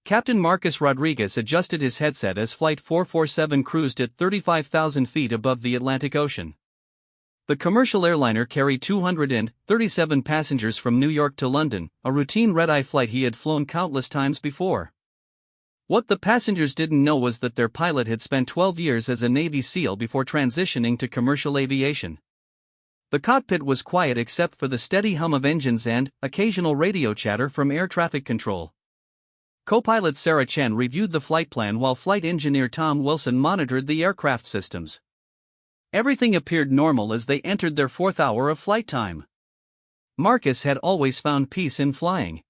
Captain Marcus Rodriguez adjusted his headset as Flight 447 cruised at 35,000 feet above the Atlantic Ocean. The commercial airliner carried 237 passengers from New York to London, a routine red-eye flight he had flown countless times before. What the passengers didn't know was that their pilot had spent 12 years as a Navy SEAL before transitioning to commercial aviation. The cockpit was quiet except for the steady hum of engines and occasional radio chatter from air traffic control. Co-pilot Sarah Chen reviewed the flight plan while flight engineer Tom Wilson monitored the aircraft systems. Everything appeared normal as they entered their 4th hour of flight time. Marcus had always found peace in flying.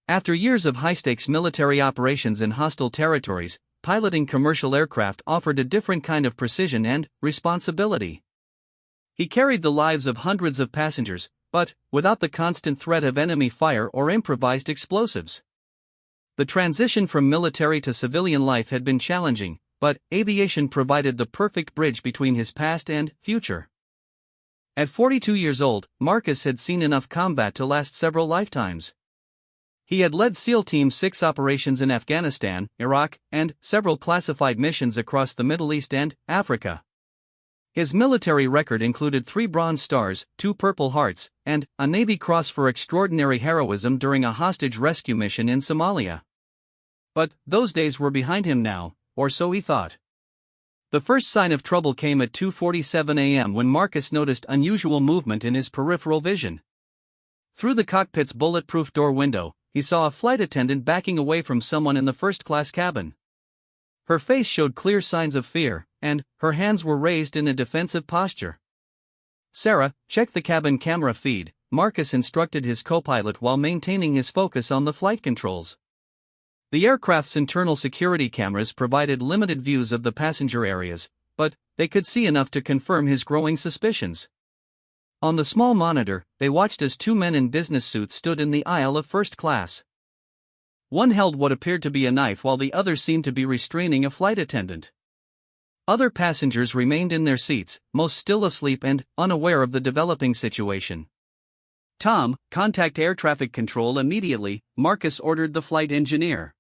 After years of high-stakes military operations in hostile territories, piloting commercial aircraft offered a different kind of precision and responsibility. He carried the lives of hundreds of passengers, but without the constant threat of enemy fire or improvised explosives. The transition from military to civilian life had been challenging, but aviation provided the perfect bridge between his past and future. At 42 years old, Marcus had seen enough combat to last several lifetimes. He had led SEAL Team 6 operations in Afghanistan, Iraq, and several classified missions across the Middle East and Africa. His military record included 3 Bronze Stars, 2 Purple Hearts, and a Navy Cross for extraordinary heroism during a hostage rescue mission in Somalia. But those days were behind him now, or so he thought. The first sign of trouble came at 2:47 a.m. when Marcus noticed unusual movement in his peripheral vision. Through the cockpit's bulletproof door window, he saw a flight attendant backing away from someone in the first-class cabin. Her face showed clear signs of fear, and her hands were raised in a defensive posture. "Sarah, check the cabin camera feed," Marcus instructed his co-pilot while maintaining his focus on the flight controls. The aircraft's internal security cameras provided limited views of the passenger areas, but they could see enough to confirm his growing suspicions. On the small monitor, they watched as 2 men in business suits stood in the aisle of first class. One held what appeared to be a knife while the other seemed to be restraining a flight attendant. Other passengers remained in their seats, most still asleep and unaware of the developing situation. "Tom, contact air traffic control immediately," Marcus ordered the flight engineer.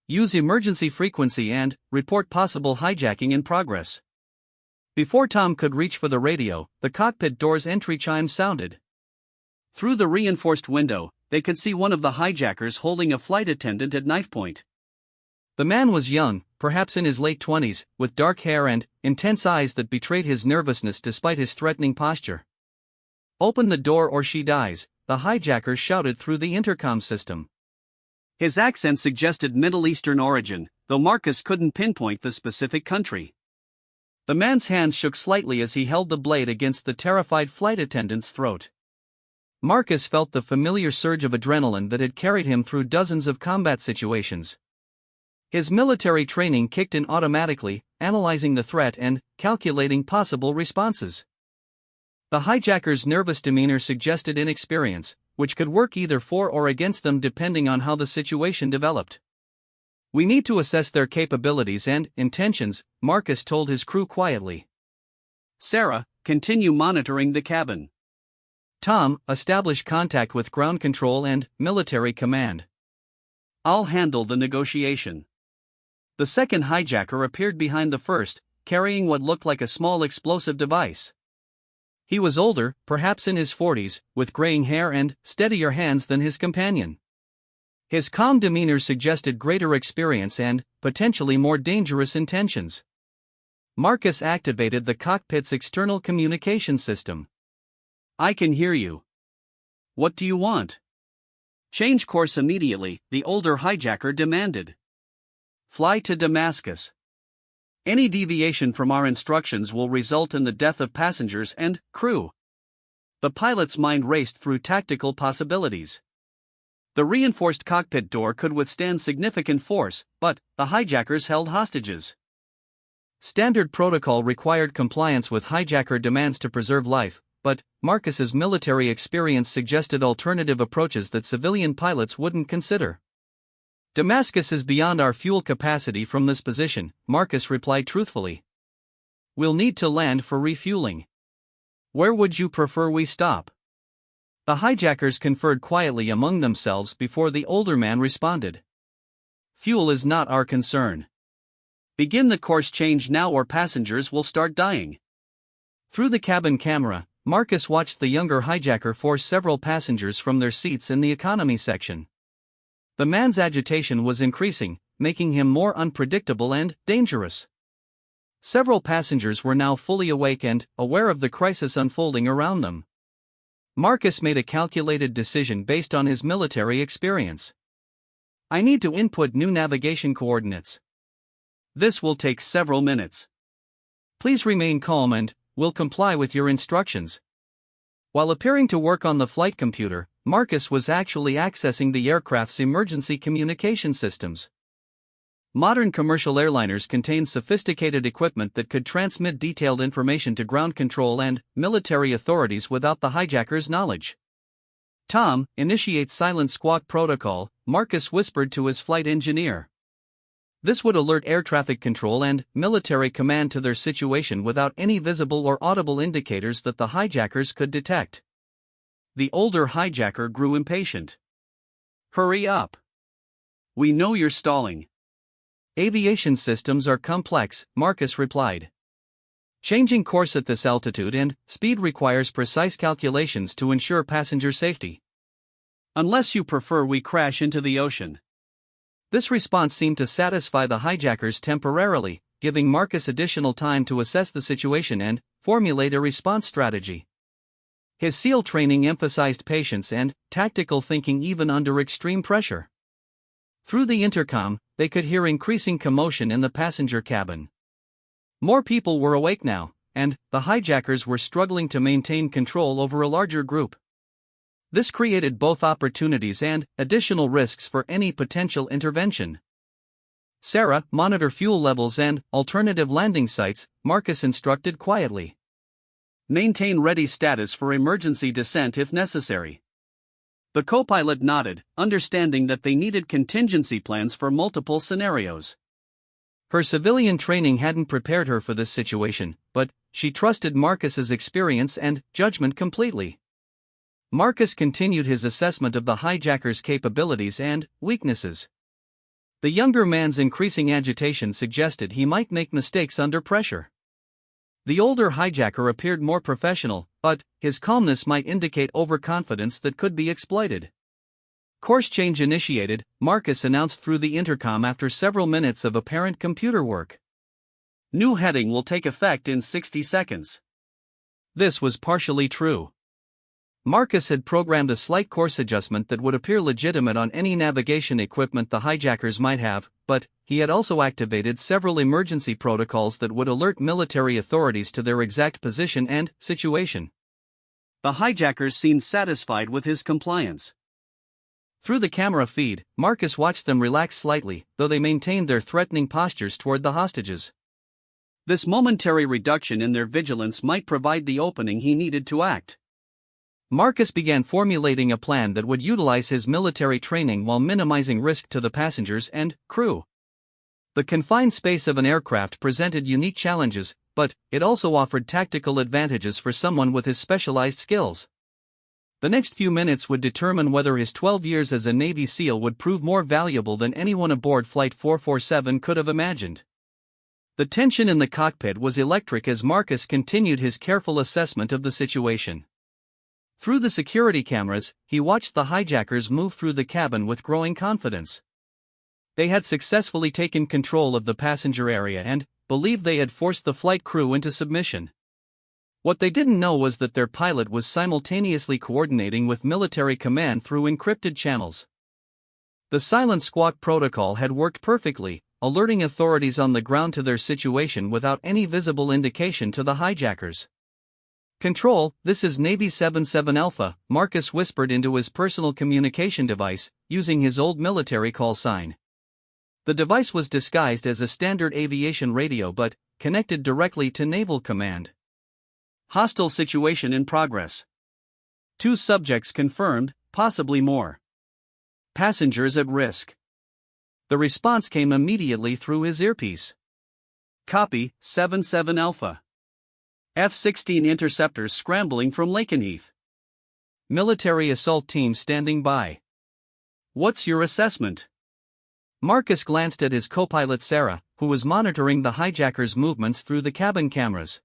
"Use emergency frequency and report possible hijacking in progress." Before Tom could reach for the radio, the cockpit door's entry chime sounded. Through the reinforced window, they could see one of the hijackers holding a flight attendant at knife point. The man was young, perhaps in his late 20s, with dark hair and intense eyes that betrayed his nervousness despite his threatening posture. "Open the door or she dies," the hijacker shouted through the intercom system. His accent suggested Middle Eastern origin, though Marcus couldn't pinpoint the specific country. The man's hands shook slightly as he held the blade against the terrified flight attendant's throat. Marcus felt the familiar surge of adrenaline that had carried him through dozens of combat situations. His military training kicked in automatically, analyzing the threat and calculating possible responses. The hijacker's nervous demeanor suggested inexperience, which could work either for or against them depending on how the situation developed. "We need to assess their capabilities and intentions," Marcus told his crew quietly. "Sarah, continue monitoring the cabin. Tom, establish contact with ground control and military command. I'll handle the negotiation." The second hijacker appeared behind the first, carrying what looked like a small explosive device. He was older, perhaps in his 40s, with graying hair and steadier hands than his companion. His calm demeanor suggested greater experience and potentially more dangerous intentions. Marcus activated the cockpit's external communication system. "I can hear you. What do you want?" "Change course immediately," the older hijacker demanded. "Fly to Damascus. Any deviation from our instructions will result in the death of passengers and crew." The pilot's mind raced through tactical possibilities. The reinforced cockpit door could withstand significant force, but the hijackers held hostages. Standard protocol required compliance with hijacker demands to preserve life, but Marcus's military experience suggested alternative approaches that civilian pilots wouldn't consider. "Damascus is beyond our fuel capacity from this position," Marcus replied truthfully. "We'll need to land for refueling. Where would you prefer we stop?" The hijackers conferred quietly among themselves before the older man responded. fuel is not our concern. Begin the course change now or passengers will start dying. Through the cabin camera, Marcus watched the younger hijacker force several passengers from their seats in the economy section. The man's agitation was increasing, making him more unpredictable and dangerous. Several passengers were now fully awake and aware of the crisis unfolding around them. Marcus made a calculated decision based on his military experience. I need to input new navigation coordinates. This will take several minutes. Please remain calm and we'll comply with your instructions. While appearing to work on the flight computer, Marcus was actually accessing the aircraft's emergency communication systems. Modern commercial airliners contain sophisticated equipment that could transmit detailed information to ground control and military authorities without the hijacker's knowledge. Tom, initiate silent squawk protocol, Marcus whispered to his flight engineer. This would alert air traffic control and military command to their situation without any visible or audible indicators that the hijackers could detect. The older hijacker grew impatient. Hurry up. We know you're stalling. Aviation systems are complex, Marcus replied. Changing course at this altitude and speed requires precise calculations to ensure passenger safety. Unless you prefer we crash into the ocean. This response seemed to satisfy the hijackers temporarily, giving Marcus additional time to assess the situation and formulate a response strategy. His SEAL training emphasized patience and tactical thinking even under extreme pressure. Through the intercom, they could hear increasing commotion in the passenger cabin. More people were awake now, and the hijackers were struggling to maintain control over a larger group. This created both opportunities and additional risks for any potential intervention. Sarah, monitor fuel levels and alternative landing sites, Marcus instructed quietly. Maintain ready status for emergency descent if necessary. The co-pilot nodded, understanding that they needed contingency plans for multiple scenarios. Her civilian training hadn't prepared her for this situation, but she trusted Marcus's experience and judgment completely. Marcus continued his assessment of the hijacker's capabilities and weaknesses. The younger man's increasing agitation suggested he might make mistakes under pressure. The older hijacker appeared more professional, but his calmness might indicate overconfidence that could be exploited. Course change initiated, Marcus announced through the intercom after several minutes of apparent computer work. New heading will take effect in 60 seconds. This was partially true. Marcus had programmed a slight course adjustment that would appear legitimate on any navigation equipment the hijackers might have, but he had also activated several emergency protocols that would alert military authorities to their exact position and situation. The hijackers seemed satisfied with his compliance. Through the camera feed, Marcus watched them relax slightly, though they maintained their threatening postures toward the hostages. This momentary reduction in their vigilance might provide the opening he needed to act. Marcus began formulating a plan that would utilize his military training while minimizing risk to the passengers and crew. The confined space of an aircraft presented unique challenges, but it also offered tactical advantages for someone with his specialized skills. The next few minutes would determine whether his 12 years as a Navy SEAL would prove more valuable than anyone aboard Flight 447 could have imagined. The tension in the cockpit was electric as Marcus continued his careful assessment of the situation. Through the security cameras, he watched the hijackers move through the cabin with growing confidence. They had successfully taken control of the passenger area and believed they had forced the flight crew into submission. What they didn't know was that their pilot was simultaneously coordinating with military command through encrypted channels. The silent squawk protocol had worked perfectly, alerting authorities on the ground to their situation without any visible indication to the hijackers. Control, this is Navy 77 Alpha, Marcus whispered into his personal communication device, using his old military call sign. The device was disguised as a standard aviation radio but connected directly to Naval Command. Hostile situation in progress. 2 subjects confirmed, possibly more. Passengers at risk. The response came immediately through his earpiece. Copy, 77 Alpha. F-16 interceptors scrambling from Lakenheath. Military assault team standing by. What's your assessment? Marcus glanced at his co-pilot Sarah, who was monitoring the hijackers' movements through the cabin cameras.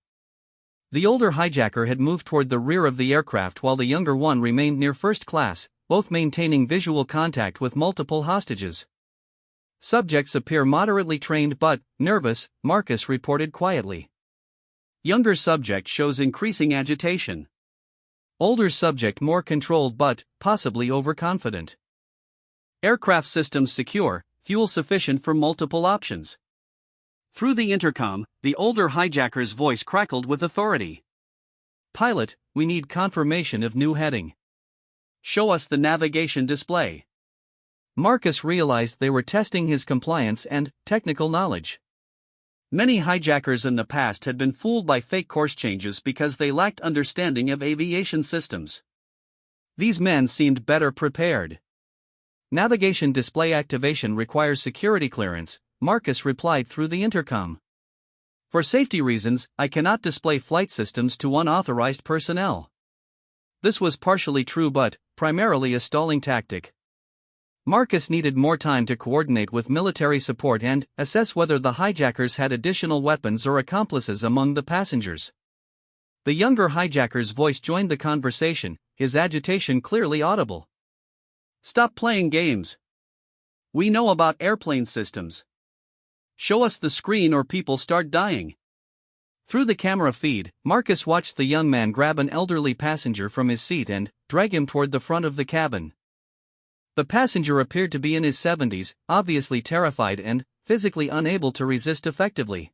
The older hijacker had moved toward the rear of the aircraft while the younger one remained near first class, both maintaining visual contact with multiple hostages. Subjects appear moderately trained but nervous, Marcus reported quietly. Younger subject shows increasing agitation. Older subject more controlled but possibly overconfident. Aircraft systems secure, fuel sufficient for multiple options. Through the intercom, the older hijacker's voice crackled with authority. Pilot, we need confirmation of new heading. Show us the navigation display. Marcus realized they were testing his compliance and technical knowledge. Many hijackers in the past had been fooled by fake course changes because they lacked understanding of aviation systems. These men seemed better prepared. Navigation display activation requires security clearance, Marcus replied through the intercom. For safety reasons, I cannot display flight systems to unauthorized personnel. This was partially true but primarily a stalling tactic. Marcus needed more time to coordinate with military support and assess whether the hijackers had additional weapons or accomplices among the passengers. The younger hijacker's voice joined the conversation, his agitation clearly audible. Stop playing games. We know about airplane systems. Show us the screen or people start dying. Through the camera feed, Marcus watched the young man grab an elderly passenger from his seat and drag him toward the front of the cabin. The passenger appeared to be in his 70s, obviously terrified and physically unable to resist effectively.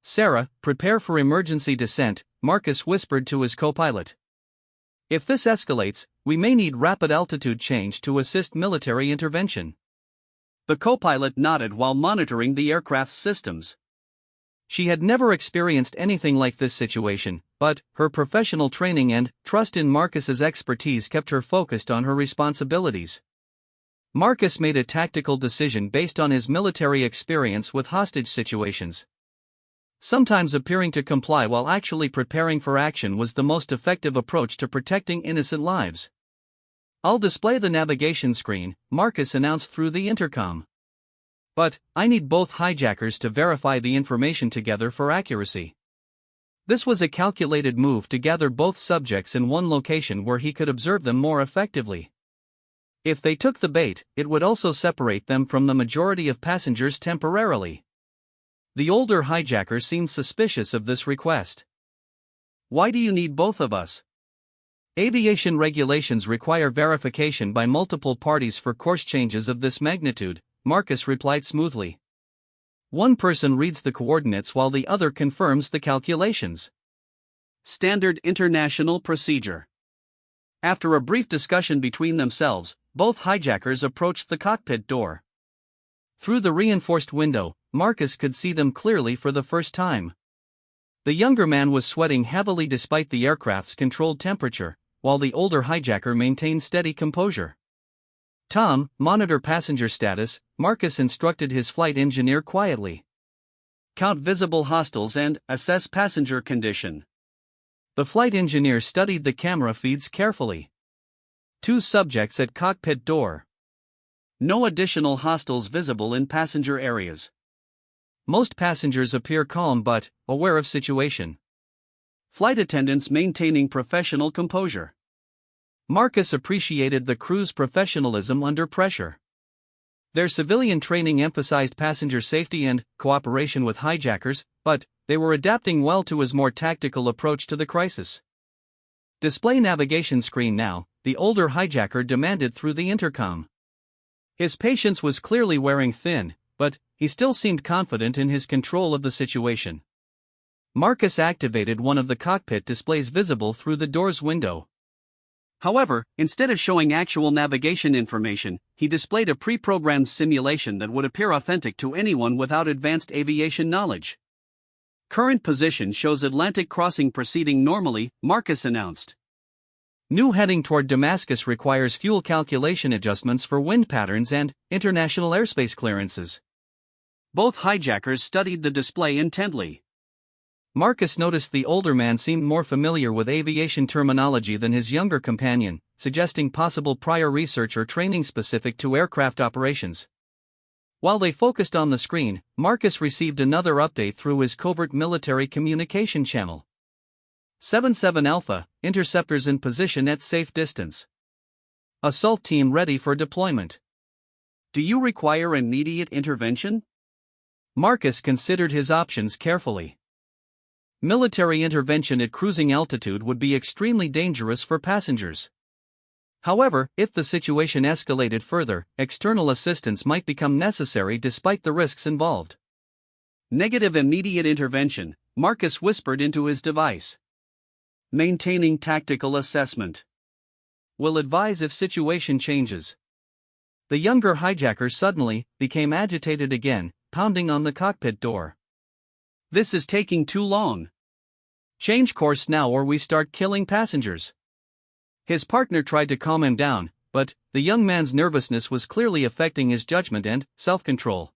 Sarah, prepare for emergency descent, Marcus whispered to his co-pilot. If this escalates, we may need rapid altitude change to assist military intervention. The co-pilot nodded while monitoring the aircraft's systems. She had never experienced anything like this situation, but her professional training and trust in Marcus's expertise kept her focused on her responsibilities. Marcus made a tactical decision based on his military experience with hostage situations. Sometimes appearing to comply while actually preparing for action was the most effective approach to protecting innocent lives. I'll display the navigation screen, Marcus announced through the intercom. But I need both hijackers to verify the information together for accuracy. This was a calculated move to gather both subjects in one location where he could observe them more effectively. If they took the bait, it would also separate them from the majority of passengers temporarily. The older hijacker seemed suspicious of this request. Why do you need both of us? Aviation regulations require verification by multiple parties for course changes of this magnitude, Marcus replied smoothly. One person reads the coordinates while the other confirms the calculations. Standard international procedure. After a brief discussion between themselves, both hijackers approached the cockpit door. Through the reinforced window, Marcus could see them clearly for the first time. The younger man was sweating heavily despite the aircraft's controlled temperature, while the older hijacker maintained steady composure. Tom, monitor passenger status, Marcus instructed his flight engineer quietly. Count visible hostiles and assess passenger condition. The flight engineer studied the camera feeds carefully. 2 subjects at cockpit door. No additional hostiles visible in passenger areas. Most passengers appear calm but aware of situation. Flight attendants maintaining professional composure. Marcus appreciated the crew's professionalism under pressure. Their civilian training emphasized passenger safety and cooperation with hijackers, but they were adapting well to his more tactical approach to the crisis. Display navigation screen now, the older hijacker demanded through the intercom. His patience was clearly wearing thin, but he still seemed confident in his control of the situation. Marcus activated one of the cockpit displays visible through the door's window. However, instead of showing actual navigation information, he displayed a pre-programmed simulation that would appear authentic to anyone without advanced aviation knowledge. Current position shows Atlantic crossing proceeding normally, Marcus announced. New heading toward Damascus requires fuel calculation adjustments for wind patterns and international airspace clearances. Both hijackers studied the display intently. Marcus noticed the older man seemed more familiar with aviation terminology than his younger companion, suggesting possible prior research or training specific to aircraft operations. While they focused on the screen, Marcus received another update through his covert military communication channel. 7-7 Alpha, interceptors in position at safe distance. Assault team ready for deployment. Do you require immediate intervention? Marcus considered his options carefully. Military intervention at cruising altitude would be extremely dangerous for passengers. However, if the situation escalated further, external assistance might become necessary despite the risks involved. Negative immediate intervention, Marcus whispered into his device. Maintaining tactical assessment. Will advise if situation changes. The younger hijacker suddenly became agitated again, pounding on the cockpit door. This is taking too long. Change course now or we start killing passengers. His partner tried to calm him down, but the young man's nervousness was clearly affecting his judgment and self-control.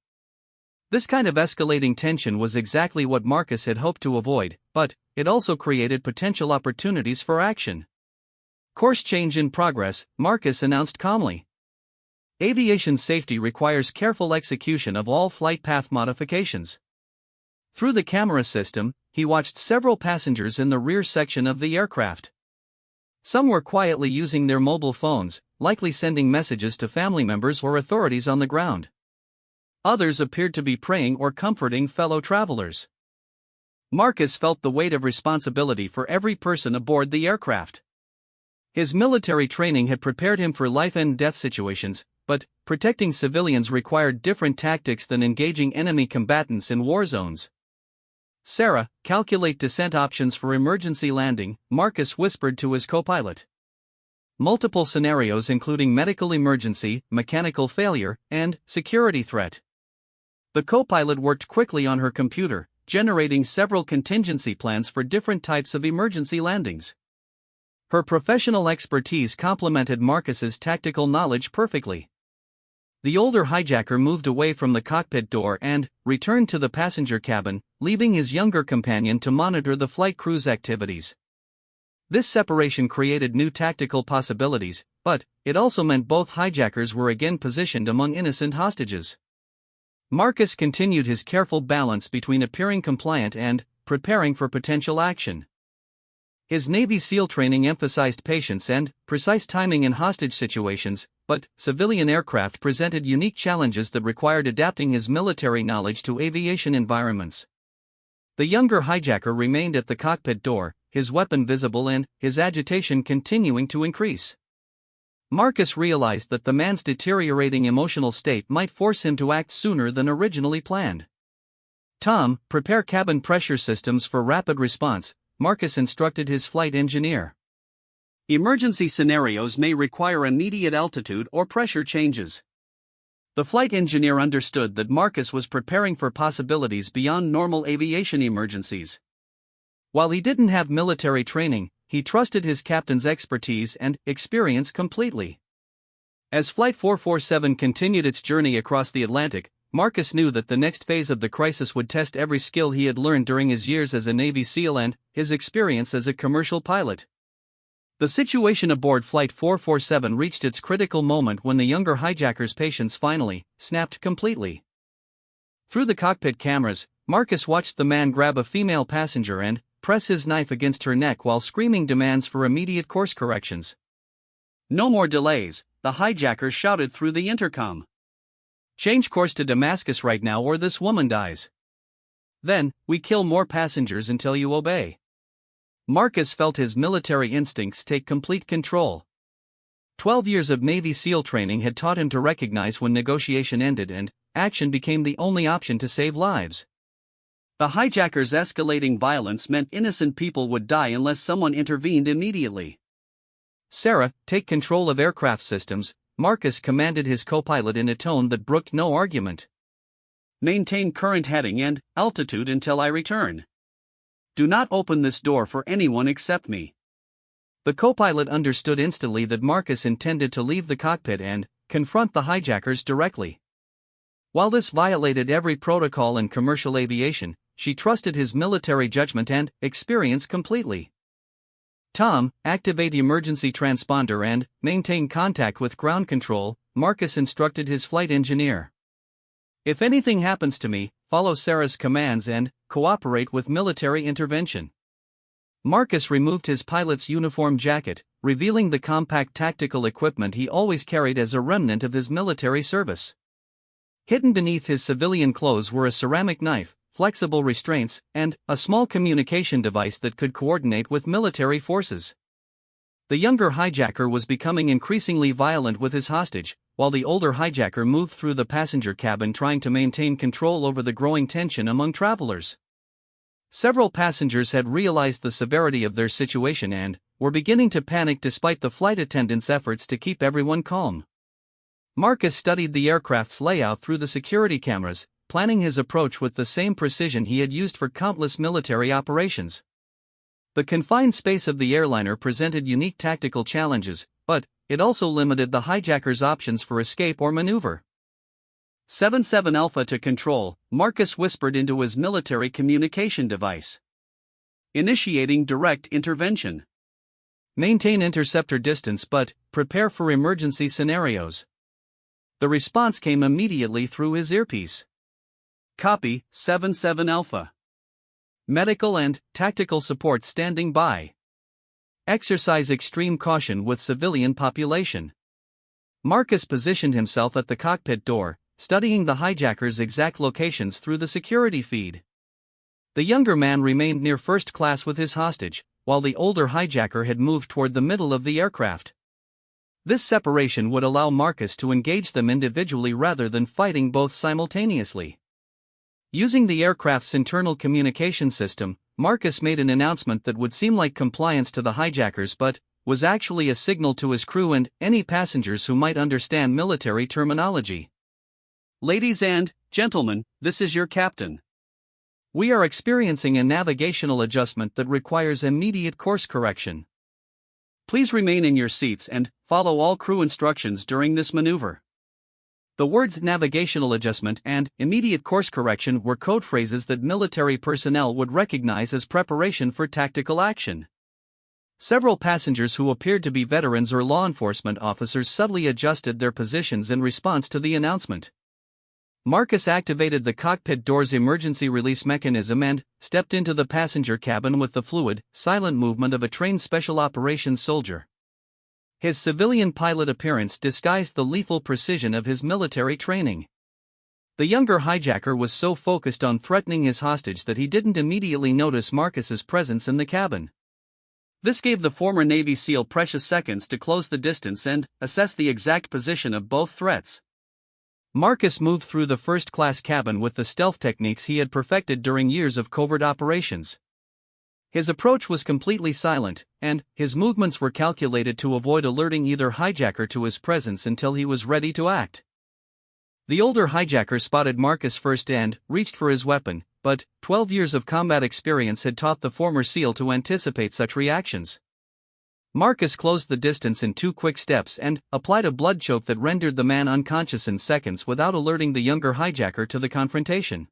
This kind of escalating tension was exactly what Marcus had hoped to avoid, but it also created potential opportunities for action. Course change in progress, Marcus announced calmly. Aviation safety requires careful execution of all flight path modifications. Through the camera system, he watched several passengers in the rear section of the aircraft. Some were quietly using their mobile phones, likely sending messages to family members or authorities on the ground. Others appeared to be praying or comforting fellow travelers. Marcus felt the weight of responsibility for every person aboard the aircraft. His military training had prepared him for life-and-death situations, but protecting civilians required different tactics than engaging enemy combatants in war zones. Sarah, calculate descent options for emergency landing, Marcus whispered to his co-pilot. Multiple scenarios including medical emergency, mechanical failure, and security threat. The co-pilot worked quickly on her computer, generating several contingency plans for different types of emergency landings. Her professional expertise complemented Marcus's tactical knowledge perfectly. The older hijacker moved away from the cockpit door and returned to the passenger cabin, leaving his younger companion to monitor the flight crew's activities. This separation created new tactical possibilities, but it also meant both hijackers were again positioned among innocent hostages. Marcus continued his careful balance between appearing compliant and preparing for potential action. His Navy SEAL training emphasized patience and precise timing in hostage situations, but civilian aircraft presented unique challenges that required adapting his military knowledge to aviation environments. The younger hijacker remained at the cockpit door, his weapon visible and his agitation continuing to increase. Marcus realized that the man's deteriorating emotional state might force him to act sooner than originally planned. Tom, prepare cabin pressure systems for rapid response, Marcus instructed his flight engineer. Emergency scenarios may require immediate altitude or pressure changes. The flight engineer understood that Marcus was preparing for possibilities beyond normal aviation emergencies. While he didn't have military training, he trusted his captain's expertise and experience completely. As Flight 447 continued its journey across the Atlantic, Marcus knew that the next phase of the crisis would test every skill he had learned during his years as a Navy SEAL and his experience as a commercial pilot. The situation aboard Flight 447 reached its critical moment when the younger hijacker's patience finally snapped completely. Through the cockpit cameras, Marcus watched the man grab a female passenger and press his knife against her neck while screaming demands for immediate course corrections. No more delays, the hijacker shouted through the intercom. Change course to Damascus right now or this woman dies. Then, we kill more passengers until you obey. Marcus felt his military instincts take complete control. 12 years of Navy SEAL training had taught him to recognize when negotiation ended and action became the only option to save lives. The hijackers' escalating violence meant innocent people would die unless someone intervened immediately. Sarah, take control of aircraft systems, Marcus commanded his co-pilot in a tone that brooked no argument. Maintain current heading and altitude until I return. Do not open this door for anyone except me. The co-pilot understood instantly that Marcus intended to leave the cockpit and confront the hijackers directly. While this violated every protocol in commercial aviation, she trusted his military judgment and experience completely. Tom, activate emergency transponder and maintain contact with ground control, Marcus instructed his flight engineer. If anything happens to me, follow Sarah's commands and cooperate with military intervention. Marcus removed his pilot's uniform jacket, revealing the compact tactical equipment he always carried as a remnant of his military service. Hidden beneath his civilian clothes were a ceramic knife, flexible restraints, and a small communication device that could coordinate with military forces. The younger hijacker was becoming increasingly violent with his hostage, while the older hijacker moved through the passenger cabin trying to maintain control over the growing tension among travelers. Several passengers had realized the severity of their situation and were beginning to panic despite the flight attendants' efforts to keep everyone calm. Marcus studied the aircraft's layout through the security cameras, planning his approach with the same precision he had used for countless military operations. The confined space of the airliner presented unique tactical challenges, but it also limited the hijackers' options for escape or maneuver. 77 Alpha to control, Marcus whispered into his military communication device. Initiating direct intervention. Maintain interceptor distance but prepare for emergency scenarios. The response came immediately through his earpiece. Copy, 77 Alpha. Medical and tactical support standing by. Exercise extreme caution with civilian population. Marcus positioned himself at the cockpit door, studying the hijackers' exact locations through the security feed. The younger man remained near first class with his hostage, while the older hijacker had moved toward the middle of the aircraft. This separation would allow Marcus to engage them individually rather than fighting both simultaneously. Using the aircraft's internal communication system, Marcus made an announcement that would seem like compliance to the hijackers but was actually a signal to his crew and any passengers who might understand military terminology. Ladies and gentlemen, this is your captain. We are experiencing a navigational adjustment that requires immediate course correction. Please remain in your seats and follow all crew instructions during this maneuver. The words navigational adjustment and immediate course correction were code phrases that military personnel would recognize as preparation for tactical action. Several passengers who appeared to be veterans or law enforcement officers subtly adjusted their positions in response to the announcement. Marcus activated the cockpit door's emergency release mechanism and stepped into the passenger cabin with the fluid, silent movement of a trained special operations soldier. His civilian pilot appearance disguised the lethal precision of his military training. The younger hijacker was so focused on threatening his hostage that he didn't immediately notice Marcus's presence in the cabin. This gave the former Navy SEAL precious seconds to close the distance and assess the exact position of both threats. Marcus moved through the first-class cabin with the stealth techniques he had perfected during years of covert operations. His approach was completely silent, and his movements were calculated to avoid alerting either hijacker to his presence until he was ready to act. The older hijacker spotted Marcus first and reached for his weapon, but 12 years of combat experience had taught the former SEAL to anticipate such reactions. Marcus closed the distance in 2 quick steps and applied a blood choke that rendered the man unconscious in seconds without alerting the younger hijacker to the confrontation.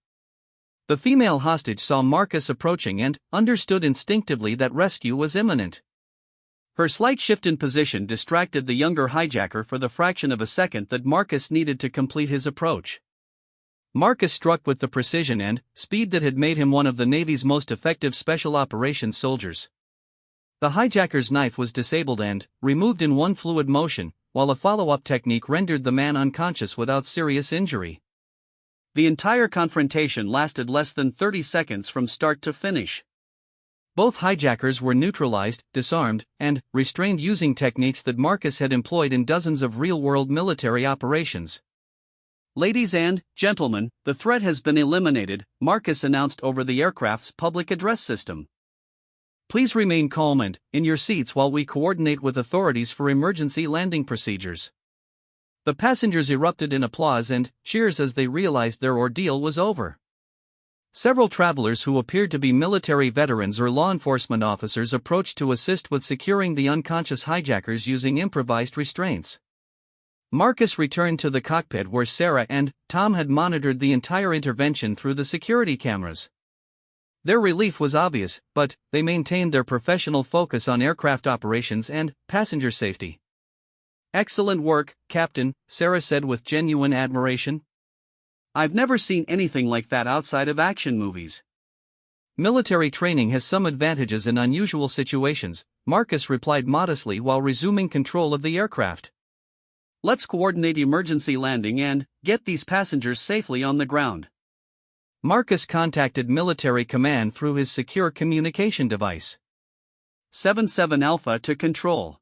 The female hostage saw Marcus approaching and understood instinctively that rescue was imminent. Her slight shift in position distracted the younger hijacker for the fraction of a second that Marcus needed to complete his approach. Marcus struck with the precision and speed that had made him one of the Navy's most effective special operations soldiers. The hijacker's knife was disabled and removed in one fluid motion, while a follow-up technique rendered the man unconscious without serious injury. The entire confrontation lasted less than 30 seconds from start to finish. Both hijackers were neutralized, disarmed, and restrained using techniques that Marcus had employed in dozens of real-world military operations. Ladies and gentlemen, the threat has been eliminated, Marcus announced over the aircraft's public address system. Please remain calm and in your seats while we coordinate with authorities for emergency landing procedures. The passengers erupted in applause and cheers as they realized their ordeal was over. Several travelers who appeared to be military veterans or law enforcement officers approached to assist with securing the unconscious hijackers using improvised restraints. Marcus returned to the cockpit where Sarah and Tom had monitored the entire intervention through the security cameras. Their relief was obvious, but they maintained their professional focus on aircraft operations and passenger safety. "Excellent work, Captain," Sarah said with genuine admiration. I've never seen anything like that outside of action movies. Military training has some advantages in unusual situations, Marcus replied modestly while resuming control of the aircraft. Let's coordinate emergency landing and get these passengers safely on the ground. Marcus contacted military command through his secure communication device. 7-7 Alpha to control.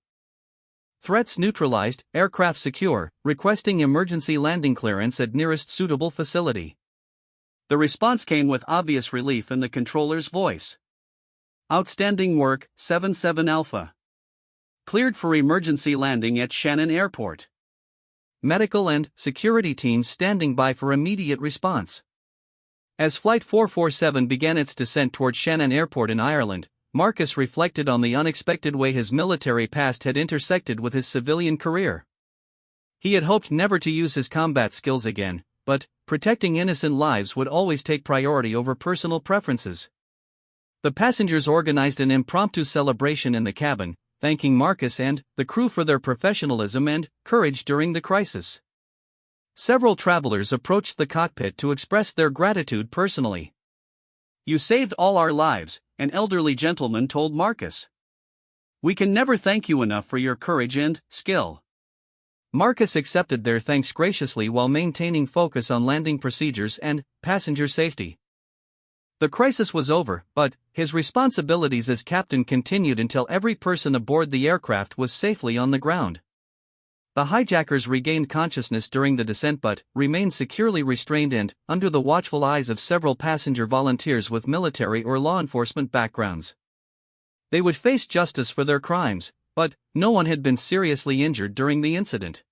Threats neutralized, aircraft secure, requesting emergency landing clearance at nearest suitable facility. The response came with obvious relief in the controller's voice. Outstanding work, 7-7 Alpha. Cleared for emergency landing at Shannon Airport. Medical and security teams standing by for immediate response. As Flight 447 began its descent toward Shannon Airport in Ireland, Marcus reflected on the unexpected way his military past had intersected with his civilian career. He had hoped never to use his combat skills again, but protecting innocent lives would always take priority over personal preferences. The passengers organized an impromptu celebration in the cabin, thanking Marcus and the crew for their professionalism and courage during the crisis. Several travelers approached the cockpit to express their gratitude personally. "You saved all our lives," an elderly gentleman told Marcus. "We can never thank you enough for your courage and skill." Marcus accepted their thanks graciously while maintaining focus on landing procedures and passenger safety. The crisis was over, but his responsibilities as captain continued until every person aboard the aircraft was safely on the ground. The hijackers regained consciousness during the descent but remained securely restrained and under the watchful eyes of several passenger volunteers with military or law enforcement backgrounds. They would face justice for their crimes, but no one had been seriously injured during the incident.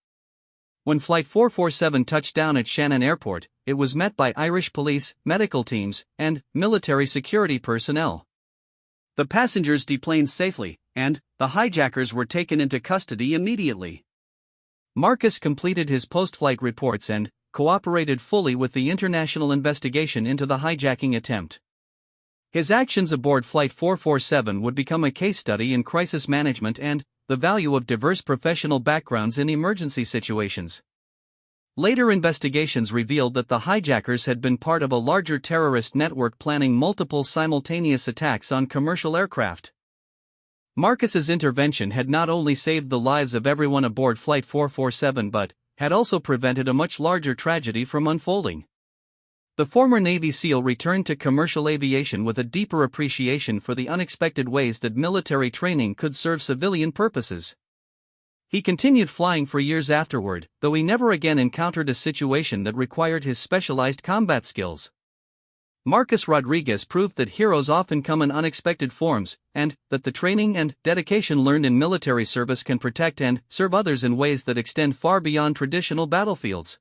When Flight 447 touched down at Shannon Airport, it was met by Irish police, medical teams, and military security personnel. The passengers deplaned safely, and the hijackers were taken into custody immediately. Marcus completed his post-flight reports and cooperated fully with the international investigation into the hijacking attempt. His actions aboard Flight 447 would become a case study in crisis management and the value of diverse professional backgrounds in emergency situations. Later investigations revealed that the hijackers had been part of a larger terrorist network planning multiple simultaneous attacks on commercial aircraft. Marcus's intervention had not only saved the lives of everyone aboard Flight 447 but had also prevented a much larger tragedy from unfolding. The former Navy SEAL returned to commercial aviation with a deeper appreciation for the unexpected ways that military training could serve civilian purposes. He continued flying for years afterward, though he never again encountered a situation that required his specialized combat skills. Marcus Rodriguez proved that heroes often come in unexpected forms, and that the training and dedication learned in military service can protect and serve others in ways that extend far beyond traditional battlefields.